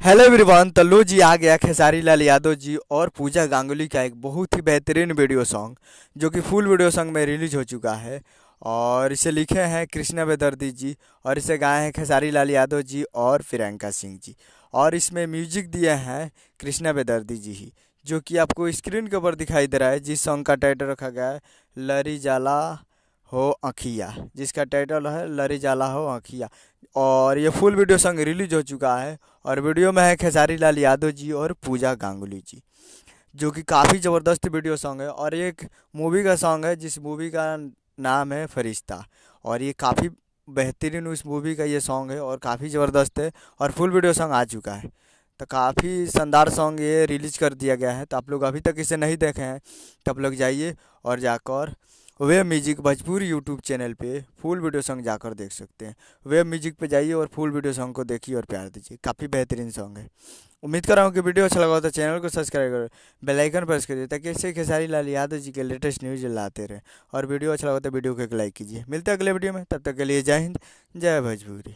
Hello everyone. तो लो जी आ गया खेसारी लाल यादव जी और पूजा गांगुली का एक बहुत ही बेहतरीन वीडियो सॉन्ग जो कि फुल वीडियो सॉन्ग में रिलीज हो चुका है। और इसे लिखे हैं कृष्णा बेदर्दी जी और इसे गाए हैं खेसारी लाल यादव जी और प्रियंका सिंह जी। और इसमें म्यूजिक दिए हैं कृष्णा बेदर्दी जी ही, जो कि आपको स्क्रीन के ऊपर दिखाई दे रहा है। जिस सॉन्ग का टाइटल रखा गया है लरी जाला हो अखिया, जिसका टाइटल है लरी जाला हो अखिया। और ये फुल वीडियो सॉन्ग रिलीज हो चुका है और वीडियो में है खेसारी लाल यादव जी और पूजा गांगुली जी, जो कि काफ़ी ज़बरदस्त वीडियो सॉन्ग है। और ये एक मूवी का सॉन्ग है जिस मूवी का नाम है फरिश्ता। और ये काफ़ी बेहतरीन उस मूवी का ये सॉन्ग है और काफ़ी ज़बरदस्त है और फुल वीडियो सॉन्ग आ चुका है। तो काफ़ी शानदार सॉन्ग ये रिलीज कर दिया गया है। तो आप लोग अभी तक इसे नहीं देखे हैं तो आप लोग जाइए और जाकर web music Bhojpuri YouTube channel पे फुल वीडियो सॉन्ग जाकर देख सकते हैं। वेब म्यूजिक पे जाइए और फुल वीडियो सॉन्ग को देखिए और प्यार दीजिए। काफ़ी बेहतरीन सॉन्ग है। उम्मीद कर रहा हूँ कि वीडियो अच्छा लगा हो तो चैनल को सब्सक्राइब करो, बेल आइकन प्रेस करिए ताकि इससे खेसारी लाल यादव जी के लेटेस्ट न्यूज लाते रहे। और वीडियो अच्छा लगा तो वीडियो को एक लाइक कीजिए। मिलते हैं अगले वीडियो में, तब तक के लिए जय हिंद, जय भोजपुरी।